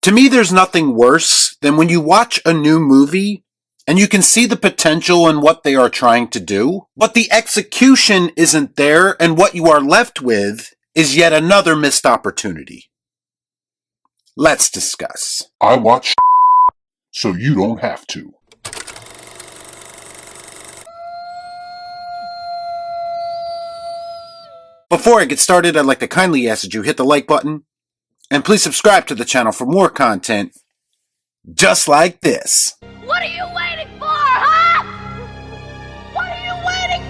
To me, there's nothing worse than when you watch a new movie and you can see the potential in what they are trying to do, but the execution isn't there, and what you are left with is yet another missed opportunity. Let's discuss. I watch so you don't have to. Before I get started, I'd like to kindly ask that you hit the like button, and please subscribe to the channel for more content just like this. What are you waiting for, huh? What are you waiting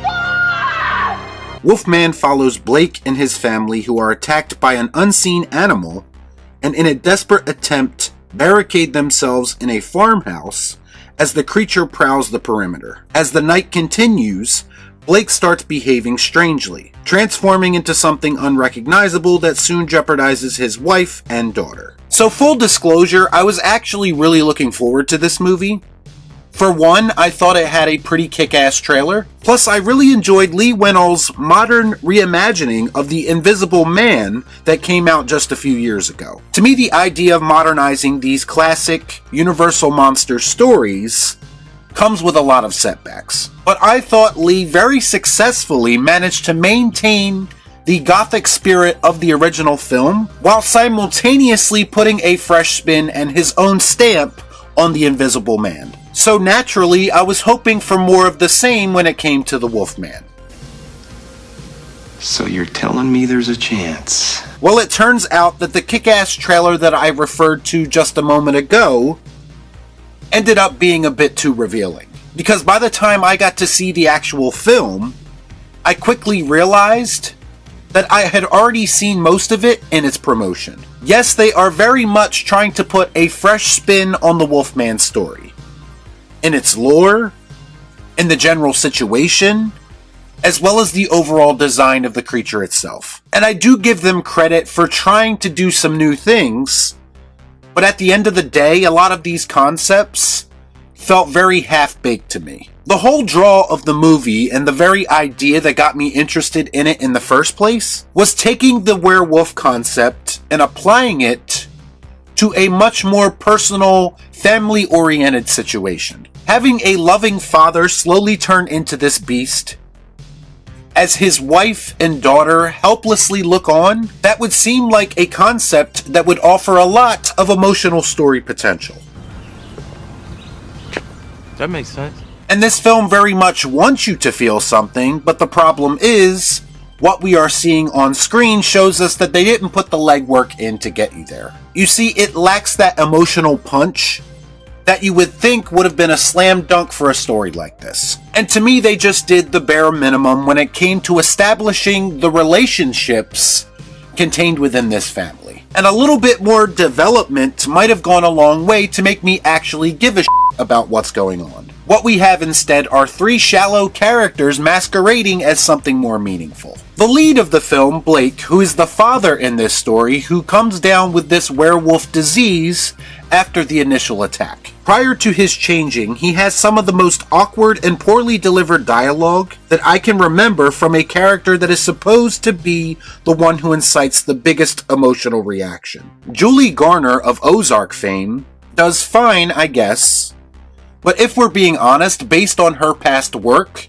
for? Wolfman follows Blake and his family, who are attacked by an unseen animal, and in a desperate attempt barricade themselves in a farmhouse as the creature prowls the perimeter. As the night continues, Blake starts behaving strangely, transforming into something unrecognizable that soon jeopardizes his wife and daughter. So full disclosure, I was actually really looking forward to this movie. For one, I thought it had a pretty kick-ass trailer. Plus, I really enjoyed Lee Winnell's modern reimagining of The Invisible Man that came out just a few years ago. To me, the idea of modernizing these classic Universal monster stories comes with a lot of setbacks. But I thought Lee very successfully managed to maintain the gothic spirit of the original film, while simultaneously putting a fresh spin and his own stamp on The Invisible Man. So naturally, I was hoping for more of the same when it came to the Wolfman. So you're telling me there's a chance? Well, it turns out that the kick-ass trailer that I referred to just a moment ago ended up being a bit too revealing. Because by the time I got to see the actual film, I quickly realized that I had already seen most of it in its promotion. Yes, they are very much trying to put a fresh spin on the Wolfman story. In its lore, in the general situation, as well as the overall design of the creature itself. And I do give them credit for trying to do some new things, but at the end of the day, a lot of these concepts felt very half-baked to me. The whole draw of the movie, and the very idea that got me interested in it in the first place, was taking the werewolf concept and applying it to a much more personal, family-oriented situation. Having a loving father slowly turn into this beast, as his wife and daughter helplessly look on, that would seem like a concept that would offer a lot of emotional story potential. That makes sense. And this film very much wants you to feel something, but the problem is, what we are seeing on screen shows us that they didn't put the legwork in to get you there. You see, it lacks that emotional punch that you would think would have been a slam dunk for a story like this. And to me, they just did the bare minimum when it came to establishing the relationships contained within this family. And a little bit more development might have gone a long way to make me actually give a shit about what's going on. What we have instead are three shallow characters masquerading as something more meaningful. The lead of the film, Blake, who is the father in this story, who comes down with this werewolf disease after the initial attack. Prior to his changing, he has some of the most awkward and poorly delivered dialogue that I can remember from a character that is supposed to be the one who incites the biggest emotional reaction. Julie Garner of Ozark fame does fine, I guess, but if we're being honest, based on her past work,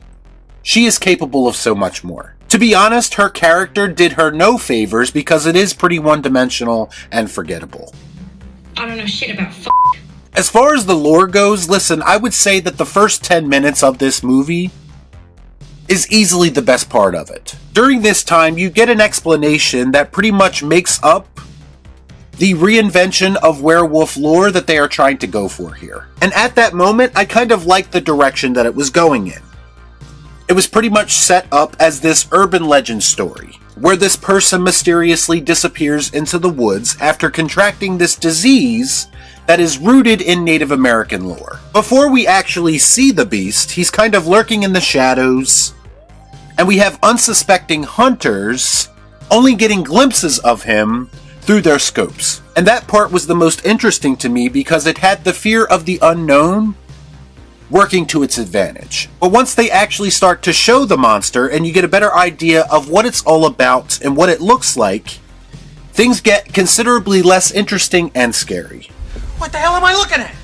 she is capable of so much more. To be honest, her character did her no favors because it is pretty one-dimensional and forgettable. I don't know shit about As far as the lore goes, listen, I would say that the first 10 minutes of this movie is easily the best part of it. During this time, you get an explanation that pretty much makes up the reinvention of werewolf lore that they are trying to go for here. And at that moment, I kind of liked the direction that it was going in. It was pretty much set up as this urban legend story, where this person mysteriously disappears into the woods after contracting this disease that is rooted in Native American lore. Before we actually see the beast, he's kind of lurking in the shadows, and we have unsuspecting hunters only getting glimpses of him through their scopes. And that part was the most interesting to me because it had the fear of the unknown working to its advantage. But once they actually start to show the monster and you get a better idea of what it's all about and what it looks like, things get considerably less interesting and scary. What the hell am I looking at?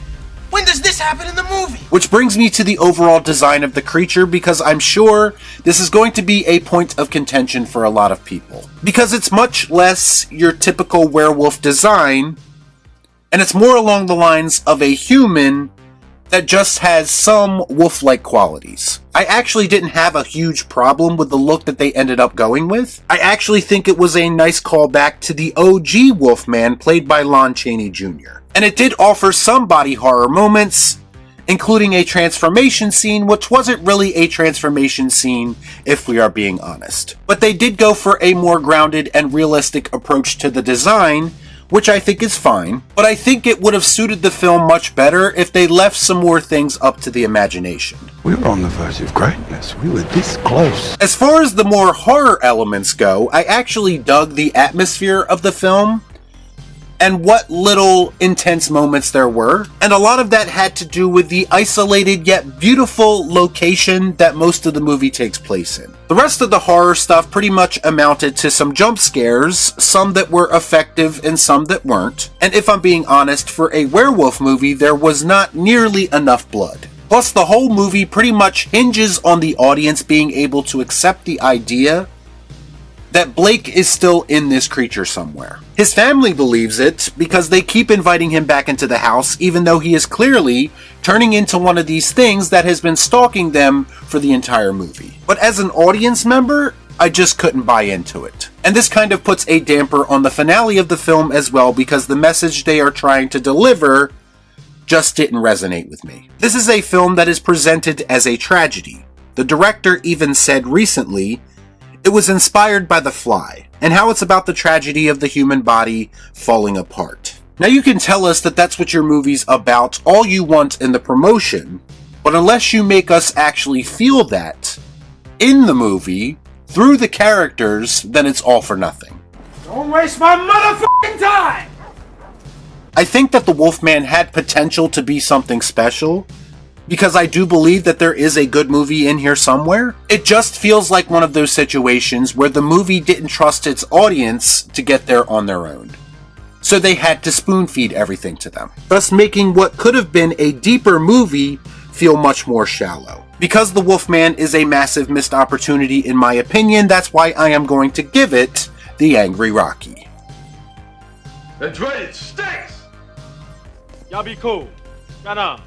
When does this happen in the movie? Which brings me to the overall design of the creature, because I'm sure this is going to be a point of contention for a lot of people. Because it's much less your typical werewolf design, and it's more along the lines of a human that just has some wolf-like qualities. I actually didn't have a huge problem with the look that they ended up going with. I actually think it was a nice callback to the OG Wolfman played by Lon Chaney Jr. And it did offer some body horror moments, including a transformation scene, which wasn't really a transformation scene if we are being honest. But they did go for a more grounded and realistic approach to the design, which I think is fine, but I think it would have suited the film much better if they left some more things up to the imagination. We were on the verge of greatness. We were this close. As far as the more horror elements go, I actually dug the atmosphere of the film and what little intense moments there were, and a lot of that had to do with the isolated yet beautiful location that most of the movie takes place in. The rest of the horror stuff pretty much amounted to some jump scares, some that were effective and some that weren't, and if I'm being honest, for a werewolf movie there was not nearly enough blood. Plus, the whole movie pretty much hinges on the audience being able to accept the idea that Blake is still in this creature somewhere. His family believes it because they keep inviting him back into the house, even though he is clearly turning into one of these things that has been stalking them for the entire movie. But as an audience member, I just couldn't buy into it. And this kind of puts a damper on the finale of the film as well, because the message they are trying to deliver just didn't resonate with me. This is a film that is presented as a tragedy. The director even said recently it was inspired by The Fly, and how it's about the tragedy of the human body falling apart. Now you can tell us that that's what your movie's about all you want in the promotion, but unless you make us actually feel that in the movie, through the characters, then it's all for nothing. Don't waste my motherfucking time! I think that The Wolfman had potential to be something special, because I do believe that there is a good movie in here somewhere. It just feels like one of those situations where the movie didn't trust its audience to get there on their own. So they had to spoon-feed everything to them, thus making what could have been a deeper movie feel much more shallow. Because The Wolfman is a massive missed opportunity in my opinion, that's why I am going to give it the Angry Rocky. That's right, it stinks! Y'all be cool. Shut up.